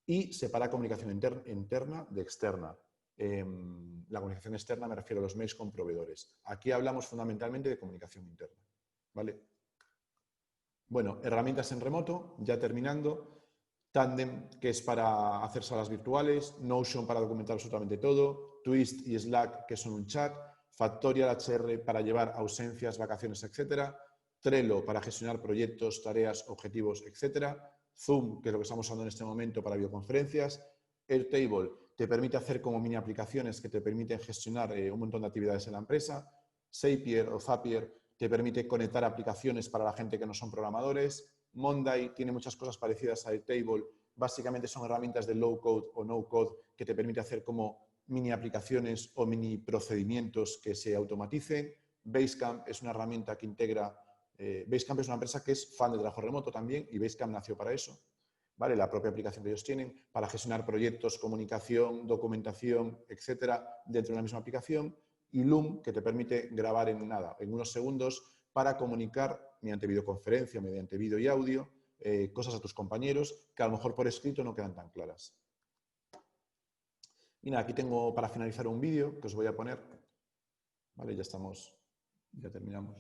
Speaker 1: Y separa comunicación interna de externa. La comunicación externa me refiero a los mails con proveedores. Aquí hablamos fundamentalmente de comunicación interna, ¿vale? Bueno, herramientas en remoto, ya terminando. Tandem, que es para hacer salas virtuales. Notion para documentar absolutamente todo. Twist y Slack, que son un chat. Factorial HR para llevar ausencias, vacaciones, etcétera. Trello para gestionar proyectos, tareas, objetivos, etcétera. Zoom, que es lo que estamos usando en este momento para videoconferencias. Airtable te permite hacer como mini aplicaciones que te permiten gestionar un montón de actividades en la empresa. Zapier o Zapier te permite conectar aplicaciones para la gente que no son programadores. Monday tiene muchas cosas parecidas a Airtable. Básicamente son herramientas de low code o no code que te permite hacer como mini aplicaciones o mini procedimientos que se automaticen. Basecamp es una herramienta que integra. Basecamp es una empresa que es fan de trabajo remoto también y Basecamp nació para eso. ¿Vale? La propia aplicación que ellos tienen para gestionar proyectos, comunicación, documentación, etcétera, dentro de la misma aplicación. Y Loom, que te permite grabar en nada, en unos segundos, para comunicar mediante videoconferencia, mediante vídeo y audio, cosas a tus compañeros que a lo mejor por escrito no quedan tan claras. Y nada, aquí tengo para finalizar un vídeo que os voy a poner. Vale, ya terminamos.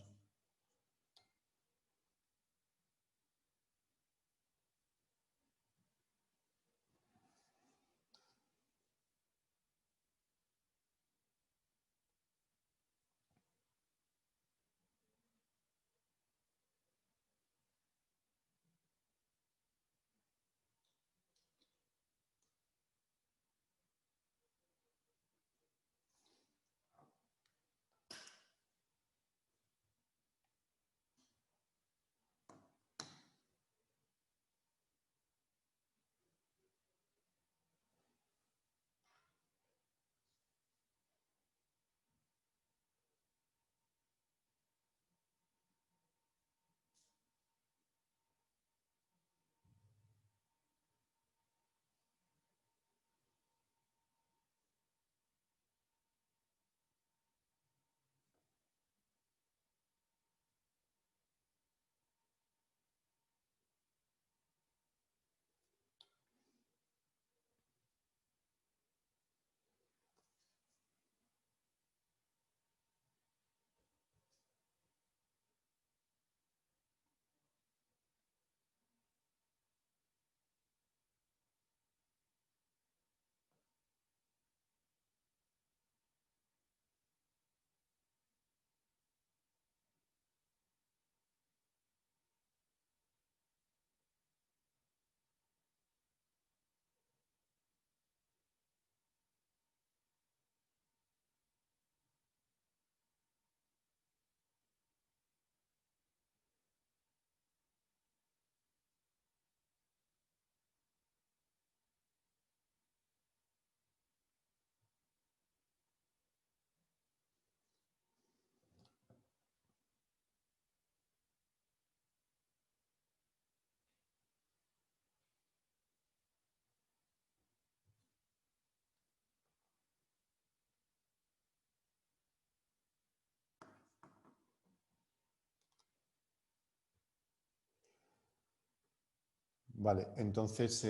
Speaker 1: Vale, entonces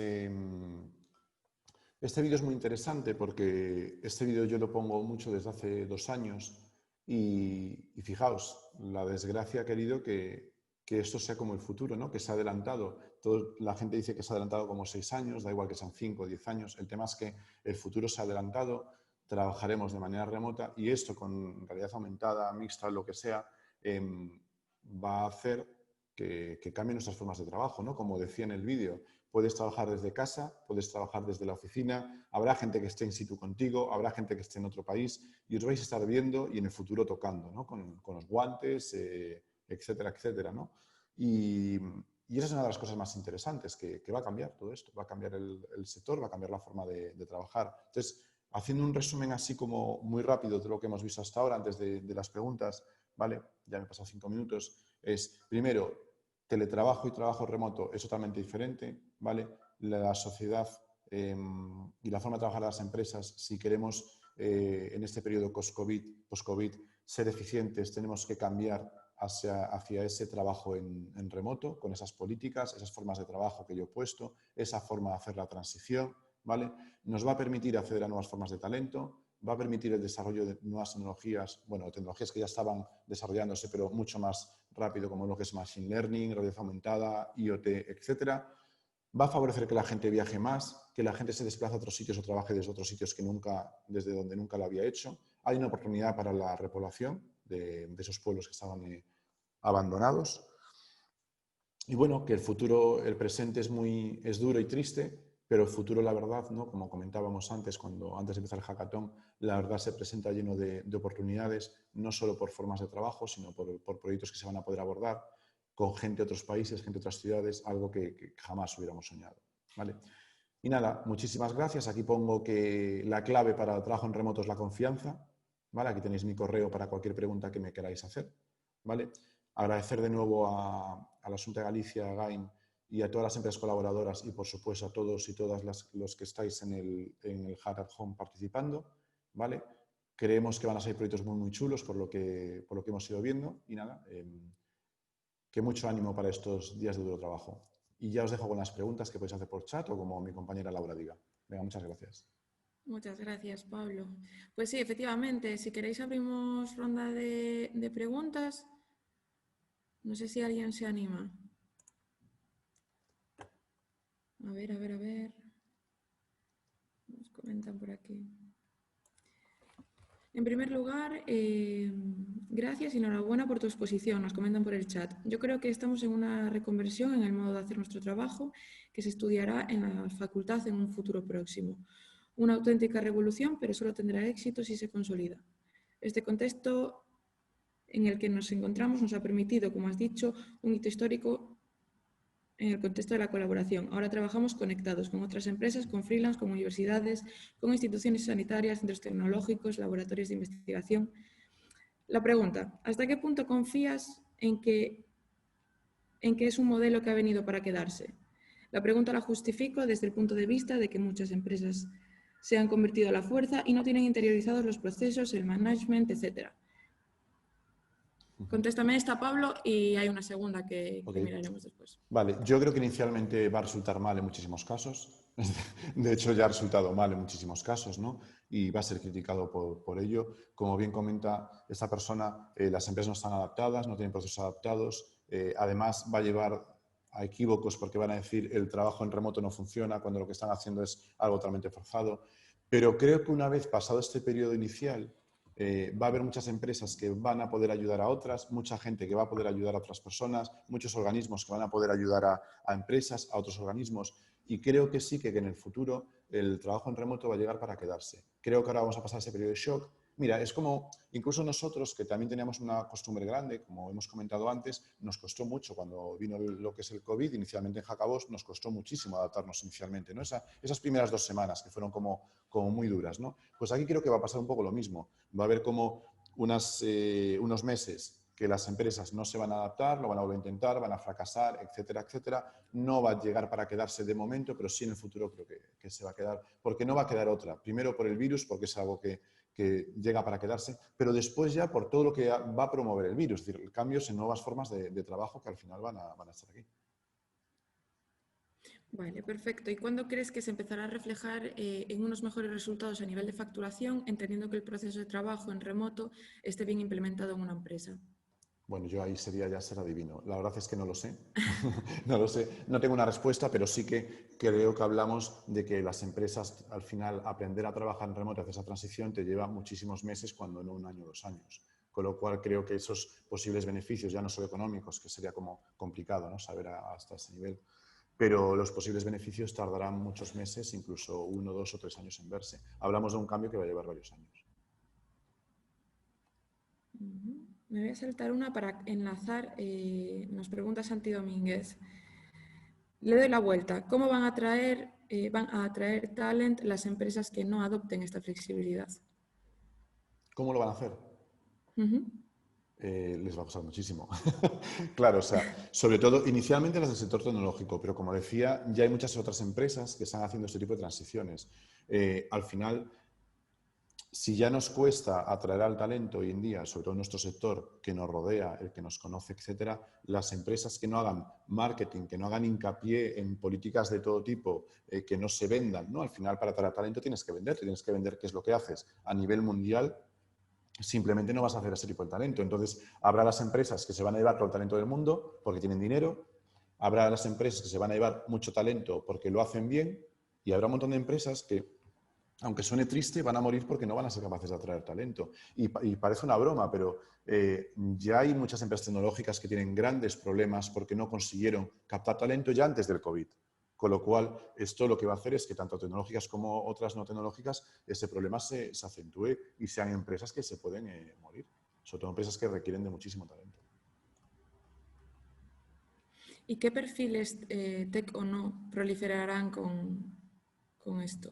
Speaker 1: este vídeo es muy interesante porque este vídeo yo lo pongo mucho desde hace 2 años y fijaos, la desgracia ha querido que esto sea como el futuro, ¿no? Que se ha adelantado. La gente dice que se ha adelantado como 6 años, da igual que sean 5 o 10 años. El tema es que el futuro se ha adelantado, trabajaremos de manera remota y esto con realidad aumentada, mixta, lo que sea, va a hacer que cambien nuestras formas de trabajo, ¿no? Como decía en el vídeo, puedes trabajar desde casa, puedes trabajar desde la oficina, habrá gente que esté in situ contigo, habrá gente que esté en otro país y os vais a estar viendo y en el futuro tocando, ¿no? Con los guantes, etcétera, etcétera, ¿no? Y esa es una de las cosas más interesantes, que va a cambiar todo esto, va a cambiar el sector, va a cambiar la forma de trabajar. Entonces, haciendo un resumen así como muy rápido de lo que hemos visto hasta ahora, antes de las preguntas, ¿vale? Ya me he pasado 5 minutos. Es, primero, teletrabajo y trabajo remoto es totalmente diferente, ¿vale? La sociedad y la forma de trabajar de las empresas, si queremos en este periodo post-COVID ser eficientes, tenemos que cambiar hacia ese trabajo en remoto, con esas políticas, esas formas de trabajo que yo he puesto, esa forma de hacer la transición, ¿vale? Nos va a permitir acceder a nuevas formas de talento, va a permitir el desarrollo de nuevas tecnologías, bueno, tecnologías que ya estaban desarrollándose, pero mucho más rápido, como lo que es Machine Learning, realidad aumentada, IoT, etcétera. Va a favorecer que la gente viaje más, que la gente se desplace a otros sitios o trabaje desde otros sitios que nunca, desde donde nunca lo había hecho. Hay una oportunidad para la repoblación de esos pueblos que estaban abandonados. Y bueno, que el futuro, el presente es duro y triste, pero el futuro, la verdad, ¿no? Como comentábamos antes, antes de empezar el hackathon, la verdad se presenta lleno de oportunidades, no solo por formas de trabajo, sino por proyectos que se van a poder abordar con gente de otros países, gente de otras ciudades, algo que jamás hubiéramos soñado. ¿Vale? Y nada, muchísimas gracias. Aquí pongo que la clave para el trabajo en remoto es la confianza. ¿Vale? Aquí tenéis mi correo para cualquier pregunta que me queráis hacer. ¿Vale? Agradecer de nuevo a la Xunta de Galicia, a GAIM, y a todas las empresas colaboradoras y, por supuesto, a todos y todas los que estáis en el Hackathon participando. ¿Vale? Creemos que van a ser proyectos muy, muy chulos por lo que hemos ido viendo. Y nada, que mucho ánimo para estos días de duro trabajo. Y ya os dejo con las preguntas que podéis hacer por chat o como mi compañera Laura diga. Venga, muchas gracias.
Speaker 2: Muchas gracias, Pablo. Pues sí, efectivamente, si queréis abrimos ronda de preguntas. No sé si alguien se anima. A ver, a ver, a ver. Nos comentan por aquí. En primer lugar, gracias y enhorabuena por tu exposición, nos comentan por el chat. Yo creo que estamos en una reconversión en el modo de hacer nuestro trabajo que se estudiará en la facultad en un futuro próximo. Una auténtica revolución, pero solo tendrá éxito si se consolida. Este contexto en el que nos encontramos nos ha permitido, como has dicho, un hito histórico en el contexto de la colaboración. Ahora trabajamos conectados con otras empresas, con freelance, con universidades, con instituciones sanitarias, centros tecnológicos, laboratorios de investigación. La pregunta, ¿hasta qué punto confías en que es un modelo que ha venido para quedarse? La pregunta la justifico desde el punto de vista de que muchas empresas se han convertido a la fuerza y no tienen interiorizados los procesos, el management, etc. Contéstame esta, Pablo, y hay una segunda que miraremos después.
Speaker 1: Vale, yo creo que inicialmente va a resultar mal en muchísimos casos. De hecho, ya ha resultado mal en muchísimos casos, ¿no? Y va a ser criticado por ello. Como bien comenta esta persona, las empresas no están adaptadas, no tienen procesos adaptados. Además, va a llevar a equívocos porque van a decir el trabajo en remoto no funciona cuando lo que están haciendo es algo totalmente forzado. Pero creo que una vez pasado este periodo inicial, va a haber muchas empresas que van a poder ayudar a otras, mucha gente que va a poder ayudar a otras personas, muchos organismos que van a poder ayudar a empresas, a otros organismos. Y creo que sí, que en el futuro el trabajo en remoto va a llegar para quedarse. Creo que ahora vamos a pasar ese periodo de shock. Mira, es como incluso nosotros, que también teníamos una costumbre grande, como hemos comentado antes, nos costó mucho cuando vino lo que es el COVID, inicialmente en Hackabos, nos costó muchísimo adaptarnos inicialmente, ¿no? Esas primeras 2 semanas que fueron como muy duras, ¿no? Pues aquí creo que va a pasar un poco lo mismo. Va a haber como unos meses que las empresas no se van a adaptar, lo van a volver a intentar, van a fracasar, etcétera, etcétera. No va a llegar para quedarse de momento, pero sí en el futuro creo que se va a quedar, porque no va a quedar otra. Primero por el virus, porque es algo que llega para quedarse, pero después ya por todo lo que va a promover el virus, es decir, cambios en nuevas formas de trabajo que al final van a estar aquí.
Speaker 2: Vale, perfecto. ¿Y cuándo crees que se empezará a reflejar en unos mejores resultados a nivel de facturación, entendiendo que el proceso de trabajo en remoto esté bien implementado en una empresa?
Speaker 1: Bueno, yo ahí sería ya ser adivino. La verdad es que no lo sé. No lo sé. No tengo una respuesta, pero sí que creo que hablamos de que las empresas, al final, aprender a trabajar en remoto, hacer esa transición, te lleva muchísimos meses, cuando no un año o 2 años. Con lo cual, creo que esos posibles beneficios, ya no solo económicos, que sería como complicado, ¿no?, saber hasta ese nivel, pero los posibles beneficios tardarán muchos meses, incluso 1, 2 o 3 años en verse. Hablamos de un cambio que va a llevar varios años.
Speaker 2: Me voy a saltar una para enlazar. Nos pregunta Santi Domínguez. Le doy la vuelta. ¿Cómo van a atraer talent las empresas que no adopten esta flexibilidad?
Speaker 1: ¿Cómo lo van a hacer?
Speaker 2: Ujú.
Speaker 1: Les va a costar muchísimo. Claro, o sea, sobre todo inicialmente las del sector tecnológico, pero como decía, ya hay muchas otras empresas que están haciendo este tipo de transiciones. Al final, si ya nos cuesta atraer al talento hoy en día, sobre todo en nuestro sector que nos rodea, el que nos conoce, etcétera, las empresas que no hagan marketing, que no hagan hincapié en políticas de todo tipo, que no se vendan, ¿no? Al final, para atraer talento tienes que vender qué es lo que haces a nivel mundial. Simplemente no vas a hacer ese tipo de talento. Entonces, habrá las empresas que se van a llevar todo el talento del mundo porque tienen dinero, habrá las empresas que se van a llevar mucho talento porque lo hacen bien, y habrá un montón de empresas que, aunque suene triste, van a morir porque no van a ser capaces de atraer talento. Y parece una broma, pero ya hay muchas empresas tecnológicas que tienen grandes problemas porque no consiguieron captar talento ya antes del COVID. Con lo cual, esto lo que va a hacer es que tanto tecnológicas como otras no tecnológicas, ese problema se acentúe y sean empresas que se pueden morir. Sobre todo empresas que requieren de muchísimo talento.
Speaker 2: ¿Y qué perfiles, tech o no, proliferarán con esto?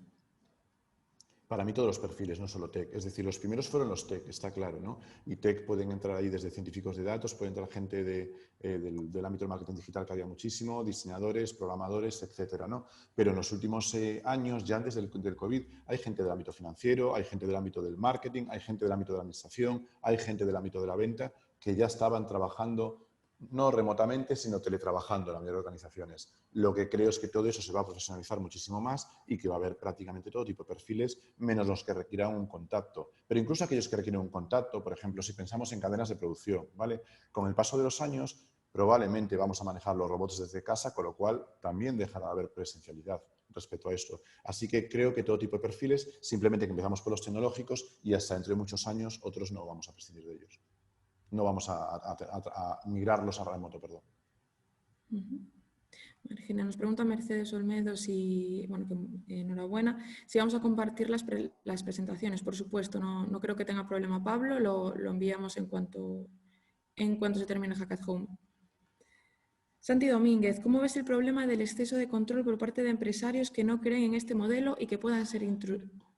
Speaker 1: Para mí todos los perfiles, no solo tech. Es decir, los primeros fueron los tech, está claro, ¿no? Y tech pueden entrar ahí desde científicos de datos, puede entrar gente del ámbito del marketing digital, que había muchísimo, diseñadores, programadores, etcétera, ¿no? Pero en los últimos años, ya antes del COVID, hay gente del ámbito financiero, hay gente del ámbito del marketing, hay gente del ámbito de la administración, hay gente del ámbito de la venta que ya estaban trabajando no remotamente, sino teletrabajando en la mayoría de organizaciones. Lo que creo es que todo eso se va a profesionalizar muchísimo más y que va a haber prácticamente todo tipo de perfiles, menos los que requieran un contacto. Pero incluso aquellos que requieren un contacto, por ejemplo, si pensamos en cadenas de producción, ¿vale? Con el paso de los años, probablemente vamos a manejar los robots desde casa, con lo cual también dejará de haber presencialidad respecto a esto. Así que creo que todo tipo de perfiles, simplemente que empezamos por los tecnológicos y hasta dentro de muchos años otros no vamos a prescindir de ellos. No vamos a migrarlos a remoto, perdón.
Speaker 2: Margina, nos pregunta Mercedes Olmedo si, bueno, que, enhorabuena, si vamos a compartir las presentaciones. Por supuesto, no creo que tenga problema Pablo, lo enviamos en cuanto se termine Hackathon. Santi Domínguez, ¿cómo ves el problema del exceso de control por parte de empresarios que no creen en este modelo y que puedan ser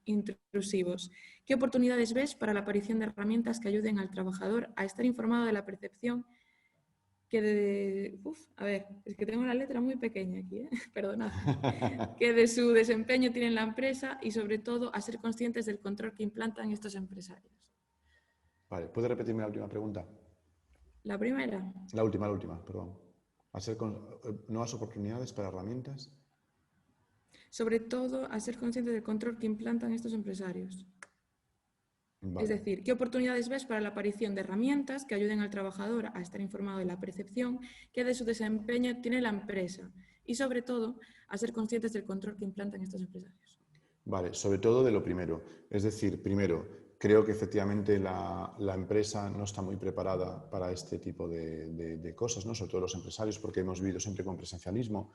Speaker 2: intrusivos? ¿Qué oportunidades ves para la aparición de herramientas que ayuden al trabajador a estar informado de la percepción a ver, es que tengo la letra muy pequeña aquí, perdonad, que de su desempeño tiene en la empresa y sobre todo a ser conscientes del control que implantan estos empresarios?
Speaker 1: Vale, ¿puede repetirme la última pregunta?
Speaker 2: La primera,
Speaker 1: La última, perdón. A ser nuevas oportunidades para herramientas.
Speaker 2: sobre todo a ser conscientes del control que implantan estos empresarios. Es
Speaker 1: Vale.
Speaker 2: decir, ¿qué oportunidades ves para la aparición de herramientas que ayuden al trabajador a estar informado de la percepción que de su desempeño tiene la empresa? Y sobre todo, a ser conscientes del control que implantan estos empresarios.
Speaker 1: Vale, sobre todo de lo primero. Es decir, primero, creo que efectivamente la empresa no está muy preparada para este tipo de cosas, ¿no? Sobre todo los empresarios, porque hemos vivido siempre con presencialismo.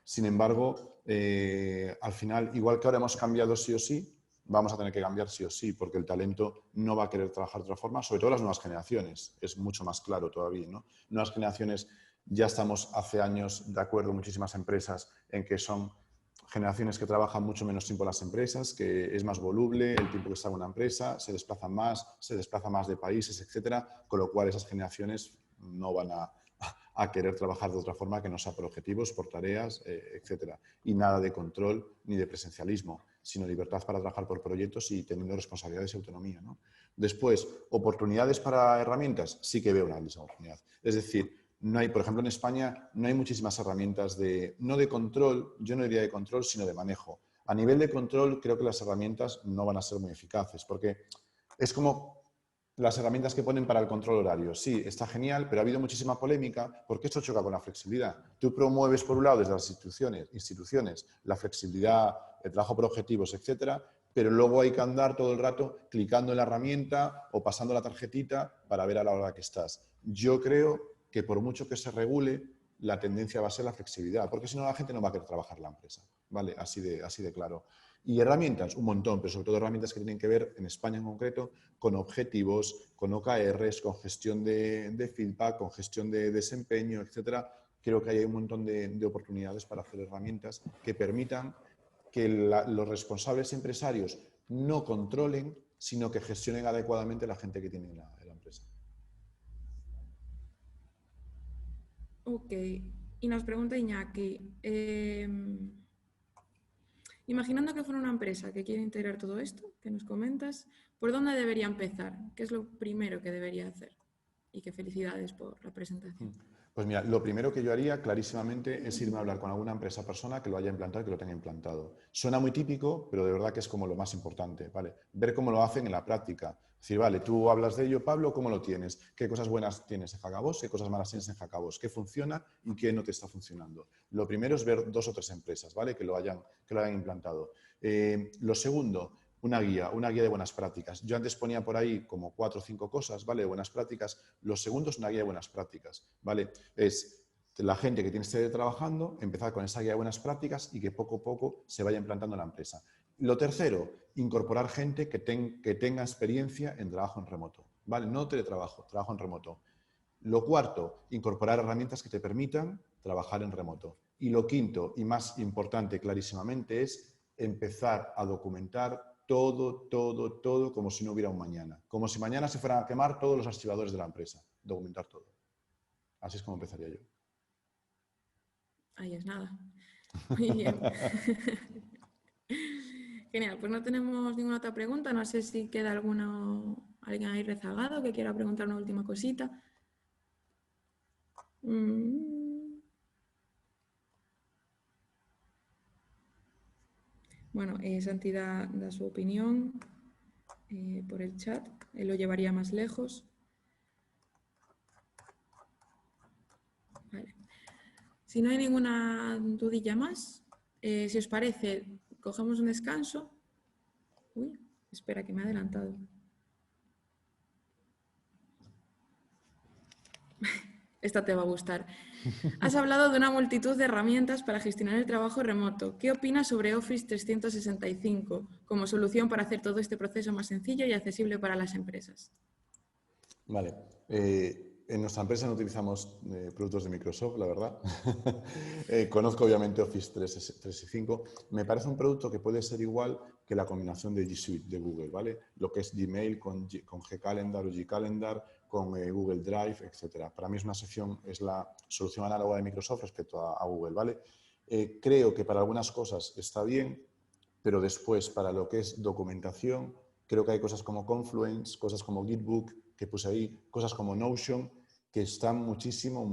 Speaker 1: Sin embargo, al final, igual que ahora hemos cambiado sí o sí, vamos a tener que cambiar sí o sí, porque el talento no va a querer trabajar de otra forma, sobre todo las nuevas generaciones. Es mucho más claro todavía, ¿no? Nuevas generaciones, ya estamos hace años de acuerdo, muchísimas empresas, en que son generaciones que trabajan mucho menos tiempo en las empresas, que es más voluble el tiempo que está en una empresa, se desplaza más de países, etcétera, con lo cual esas generaciones no van a querer trabajar de otra forma que no sea por objetivos, por tareas, etcétera. Y nada de control ni de presencialismo, sino libertad para trabajar por proyectos y teniendo responsabilidades y autonomía, ¿no? Después, oportunidades para herramientas, sí que veo una oportunidad. Es decir, No hay, por ejemplo, en España no hay muchísimas herramientas no de control, yo no diría de control, sino de manejo. A nivel de control, creo que las herramientas no van a ser muy eficaces, porque es como las herramientas que ponen para el control horario. Sí, está genial, pero ha habido muchísima polémica porque esto choca con la flexibilidad. Tú promueves, por un lado, desde las instituciones la flexibilidad, el trabajo por objetivos, etcétera, pero luego hay que andar todo el rato clicando en la herramienta o pasando la tarjetita para ver a la hora que estás. Yo creo que por mucho que se regule, la tendencia va a ser la flexibilidad, porque si no la gente no va a querer trabajar en la empresa, ¿vale? Así de claro. Y herramientas, un montón, pero sobre todo herramientas que tienen que ver, en España en concreto, con objetivos, con OKRs, con gestión de feedback, con gestión de desempeño, etcétera. Creo que hay un montón de oportunidades para hacer herramientas que permitan que los responsables empresarios no controlen, sino que gestionen adecuadamente la gente que tiene en la empresa.
Speaker 2: Ok, y nos pregunta Iñaki, imaginando que fuera una empresa que quiere integrar todo esto que nos comentas, ¿por dónde debería empezar? ¿Qué es lo primero que debería hacer? Y que felicidades por la presentación.
Speaker 1: Pues mira, lo primero que yo haría clarísimamente es irme a hablar con alguna empresa persona que lo haya implantado y que lo tenga implantado. Suena muy típico, pero de verdad que es como lo más importante, ¿vale? Ver cómo lo hacen en la práctica. Es decir, vale, tú hablas de ello, Pablo, ¿cómo lo tienes? ¿Qué cosas buenas tienes en Hackabos? ¿Qué cosas malas tienes en Hackabos? ¿Qué funciona y qué no te está funcionando? Lo primero es ver 2 o 3 empresas, ¿vale? Que lo hayan implantado. Lo segundo, una guía de buenas prácticas. Yo antes ponía por ahí como 4 o 5 cosas, ¿vale? De buenas prácticas. Lo segundo es una guía de buenas prácticas, ¿vale? Es la gente que tiene que estar trabajando, empezar con esa guía de buenas prácticas y que poco a poco se vaya implantando en la empresa. Lo tercero, incorporar gente que tenga experiencia en trabajo en remoto, ¿vale? No teletrabajo, trabajo en remoto. Lo cuarto, incorporar herramientas que te permitan trabajar en remoto. Y lo quinto, y más importante clarísimamente, es empezar a documentar todo como si no hubiera un mañana. Como si mañana se fueran a quemar todos los archivadores de la empresa. Documentar todo. Así es como empezaría yo.
Speaker 2: Ahí es nada. Muy bien. Genial, pues no tenemos ninguna otra pregunta. No sé si queda alguien ahí rezagado que quiera preguntar una última cosita. Bueno, Santi da su opinión por el chat. Él lo llevaría más lejos. Vale. Si no hay ninguna dudilla más, si os parece, cogemos un descanso. Uy, espera, que me he adelantado. Esta te va a gustar. Has hablado de una multitud de herramientas para gestionar el trabajo remoto. ¿Qué opinas sobre Office 365 como solución para hacer todo este proceso más sencillo y accesible para las empresas?
Speaker 1: Vale. En nuestra empresa no utilizamos productos de Microsoft, la verdad. Conozco obviamente Office 365. Me parece un producto que puede ser igual que la combinación de G Suite de Google, ¿vale? Lo que es Gmail con G-Calendar o G-Calendar, con Google Drive, etc. Para mí es la solución análoga de Microsoft respecto a Google, ¿vale? Creo que para algunas cosas está bien, pero después para lo que es documentación, creo que hay cosas como Confluence, cosas como Gitbook, que puse ahí, cosas como Notion, que están muchísimo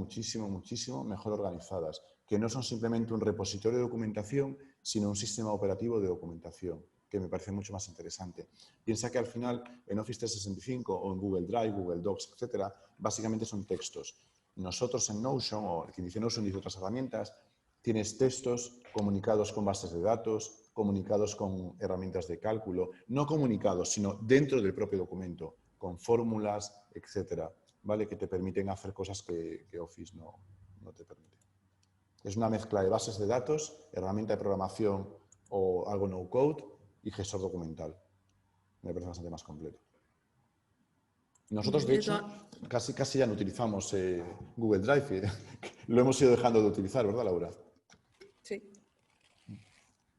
Speaker 1: mejor organizadas, que no son simplemente un repositorio de documentación, sino un sistema operativo de documentación, que me parece mucho más interesante. Piensa que al final en Office 365 o en Google Drive, Google Docs, etcétera, básicamente son textos. Nosotros en Notion, o quien dice Notion dice otras herramientas, tienes textos comunicados con bases de datos, comunicados con herramientas de cálculo, no comunicados, sino dentro del propio documento, con fórmulas, etcétera, ¿vale? Que te permiten hacer cosas que Office no te permite. Es una mezcla de bases de datos, herramienta de programación o algo no-code y gestor documental. Me parece bastante más completo. Nosotros, de hecho, casi ya no utilizamos Google Drive. Lo hemos ido dejando de utilizar, ¿verdad, Laura?
Speaker 2: Sí.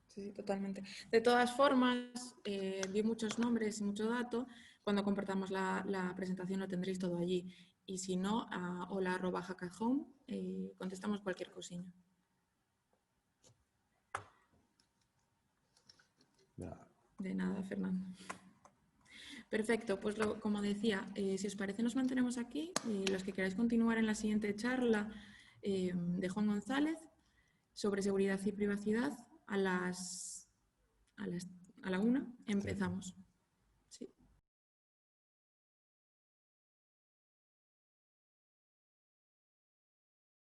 Speaker 2: Sí, totalmente. De todas formas, di muchos nombres y mucho dato. Cuando compartamos la presentación lo tendréis todo allí. Y si no, a hola@hackahome contestamos cualquier cosilla.
Speaker 1: Ya.
Speaker 2: De nada, Fernando. Perfecto, pues como decía, si os parece nos mantenemos aquí. Los que queráis continuar en la siguiente charla de Juan González sobre seguridad y privacidad a la 1 empezamos.